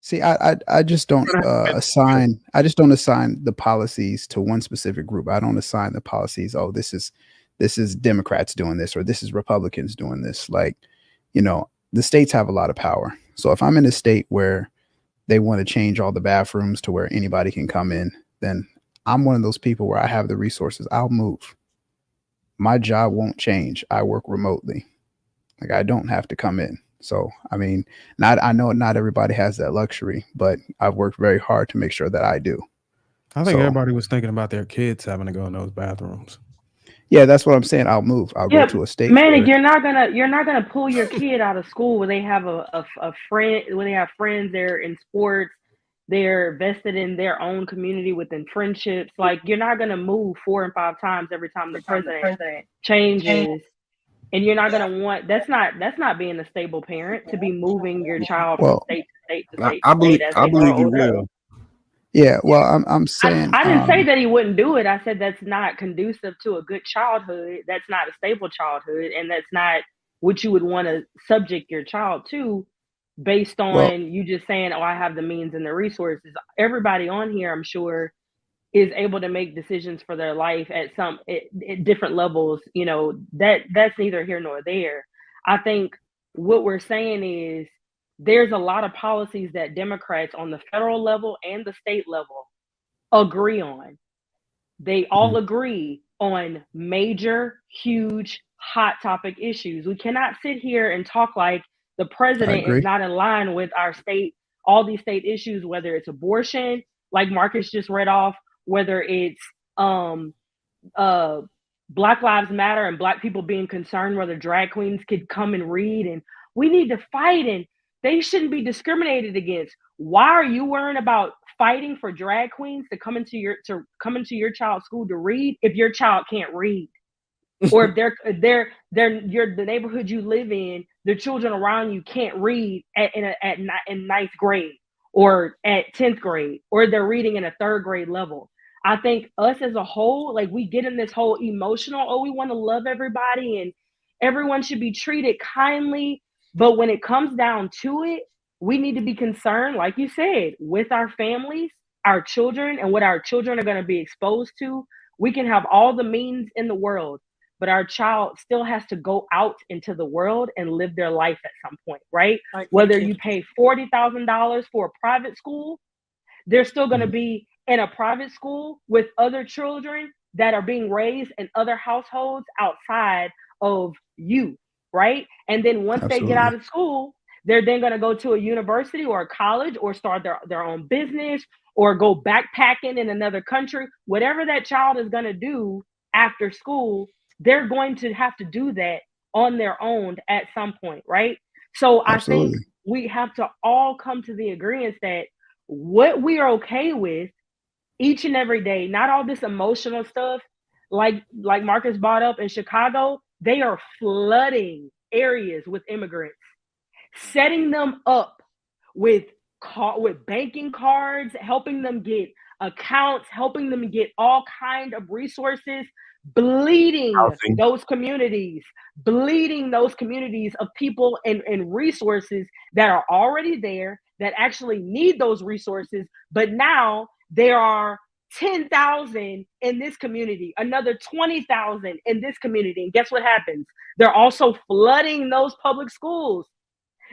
See, I just don't assign the policies to one specific group. I don't assign the policies. Oh, this is Democrats doing this, or this is Republicans doing this. Like, the states have a lot of power. So if I'm in a state where they want to change all the bathrooms to where anybody can come in, then I'm one of those people where I have the resources. I'll move. My job won't change. I work remotely. Like, I don't have to come in. So, I mean, I know not everybody has that luxury, but I've worked very hard to make sure that I do. I think everybody was thinking about their kids having to go in those bathrooms. Yeah, that's what I'm saying. I'll move. I'll go to a state. Man, you're not gonna pull your kid out of school when they have a friend, when they have friends, they're in sports, they're vested in their own community within friendships. Like, you're not gonna move 4 and 5 times every time the president changes. And you're not gonna want that's not being a stable parent, to be moving your child from state to state to state. I believe you will. Yeah, well, I'm saying I didn't say that he wouldn't do it. I said that's not conducive to a good childhood. That's not a stable childhood, and that's not what you would want to subject your child to, based on you just saying, "Oh, I have the means and the resources." Everybody on here, I'm sure, is able to make decisions for their life at different levels. That's neither here nor there. I think what we're saying is there's a lot of policies that Democrats on the federal level and the state level agree on. They all agree on major, huge, hot topic issues. We cannot sit here and talk like the president is not in line with our state, all these state issues, whether it's abortion, like Marcus just read off, whether it's Black Lives Matter and Black people being concerned whether drag queens could come and read, and we need to fight, and they shouldn't be discriminated against. Why are you worrying about fighting for drag queens to come into your child's school to read if your child can't read? Or if the neighborhood you live in, the children around you can't read in ninth grade or at 10th grade, or they're reading in a 3rd grade level. I think us as a whole, like, we get in this whole emotional, we want to love everybody and everyone should be treated kindly. But when it comes down to it, we need to be concerned, like you said, with our families, our children, and what our children are going to be exposed to. We can have all the means in the world, but our child still has to go out into the world and live their life at some point, right? Whether you pay $40,000 for a private school, they're still going to be in a private school with other children that are being raised in other households outside of you, right? And then once they get out of school, they're then going to go to a university or a college or start their own business or go backpacking in another country. Whatever that child is going to do after school, they're going to have to do that on their own at some point, right? So I think we have to all come to the agreement that what we are okay with each and every day, not all this emotional stuff, like Marcus brought up in Chicago, they are flooding areas with immigrants, setting them up with banking cards, helping them get accounts, helping them get all kind of resources, bleeding those communities of people and resources that are already there that actually need those resources. But now there are 10,000 in this community, another 20,000 in this community. And guess what happens? They're also flooding those public schools.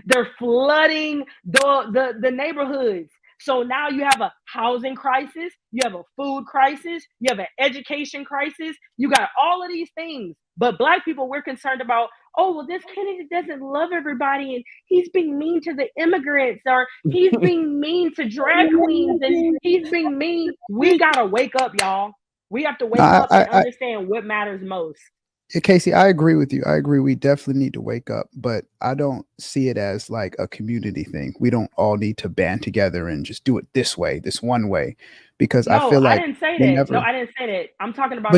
They're flooding the neighborhoods. So now you have a housing crisis, you have a food crisis, you have an education crisis, you got all of these things. But Black people, we're concerned about, oh, well, this candidate doesn't love everybody and he's being mean to the immigrants, or he's being mean to drag queens and he's being mean. We got to wake up, y'all. We have to wake up and understand what matters most. Casey, I agree with you. I agree. We definitely need to wake up, but I don't see it as like a community thing. We don't all need to band together and just do it this way, this one way, because I feel like I didn't say that. No, I didn't say that. I'm talking about.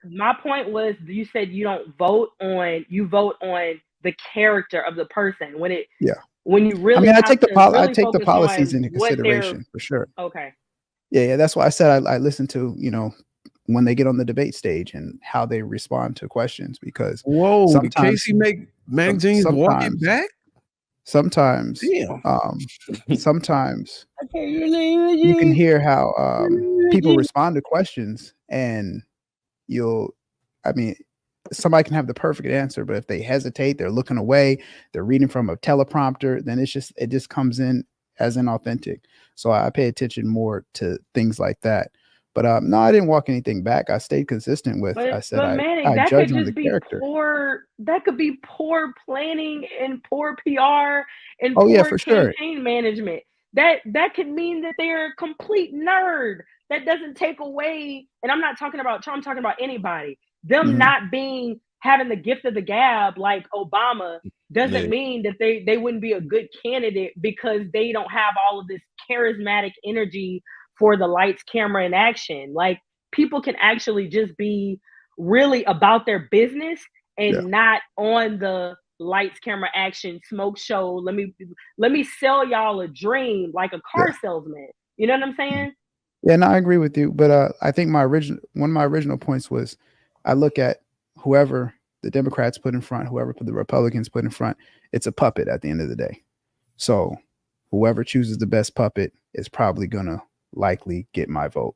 My point was, you said you don't vote on. You vote on the character of the person when you really. I mean, I take the policies into consideration for sure. Okay. Yeah. That's why I said I listen to when they get on the debate stage and how they respond to questions, because sometimes Casey make magazines walk it back. sometimes sometimes you can hear how people respond to questions, and somebody can have the perfect answer, but if they hesitate, they're looking away, they're reading from a teleprompter, then it just comes in as inauthentic. So I pay attention more to things like that. But no, I didn't walk anything back. I stayed consistent with. I said Manning, I that judge could on just the be character. that could be poor planning and poor PR and Oh yeah, poor for sure. campaign management. That could mean that they're a complete nerd. That doesn't take away, and I'm not talking about Trump, I'm talking about anybody. Them not having the gift of the gab like Obama doesn't mean that they wouldn't be a good candidate because they don't have all of this charismatic energy for the lights, camera, and action. Like, people can actually just be really about their business and not on the lights, camera, action, smoke show. Let me sell y'all a dream like a car salesman. You know what I'm saying? Yeah, no, I agree with you. But I think one of my original points was I look at whoever the Democrats put in front, whoever the Republicans put in front, it's a puppet at the end of the day. So whoever chooses the best puppet is probably gonna likely get my vote.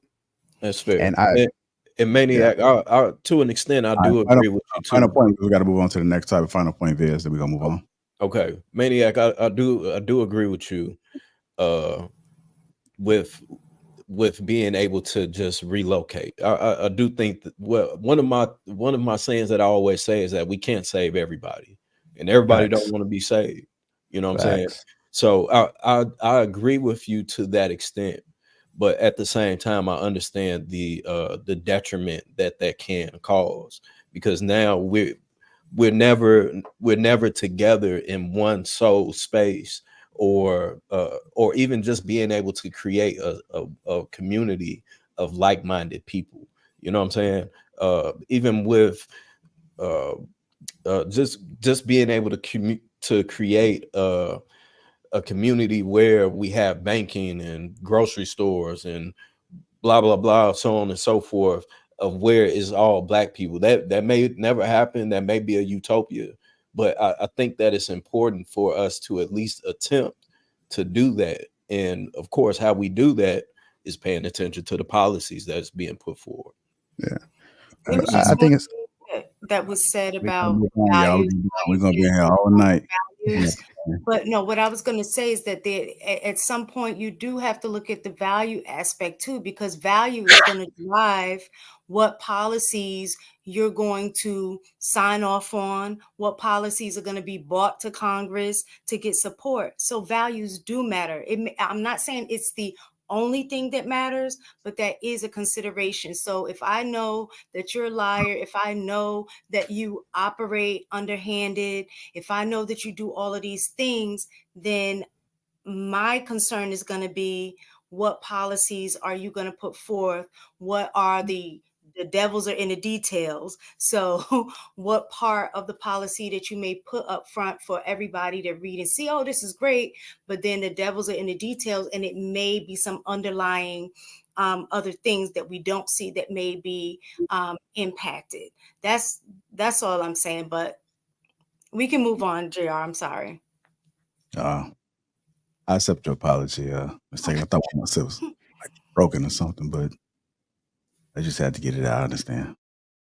That's fair. And Maniac, to an extent, I do agree with you too. Final point. We got to move on to the next topic. Final point is that we're gonna move on. Okay, Maniac, I do agree with you. With being able to just relocate, I do think that one of my sayings that I always say is that we can't save everybody, and everybody don't want to be saved. You know what I'm saying? So I agree with you to that extent. But at the same time, I understand the detriment that can cause, because now we're never together in one soul space, or even just being able to create a community of like-minded people. You know what I'm saying? Even with just being able to create a community where we have banking and grocery stores and blah blah blah, so on and so forth, of where it's all Black people. That may never happen. That may be a utopia, but I think that it's important for us to at least attempt to do that. And of course, how we do that is paying attention to the policies that's being put forward. Yeah, I think it's that was said about values. We're gonna be here all night. Values. But no, what I was going to say is that at some point you do have to look at the value aspect too, because value is going to drive what policies you're going to sign off on, what policies are going to be brought to Congress to get support. So values do matter. I'm not saying it's the only thing that matters, but that is a consideration. So if I know that you're a liar, if I know that you operate underhanded, if I know that you do all of these things, then my concern is going to be, what policies are you going to put forth? What are the devils are in the details. So what part of the policy that you may put up front for everybody to read and see, oh, this is great, but then the devils are in the details, and it may be some underlying other things that we don't see that may be impacted. That's all I'm saying, but we can move on, JR. I'm sorry. I accept your apology. Mistake. I thought myself was like broken or something, but I just had to get it out. I understand.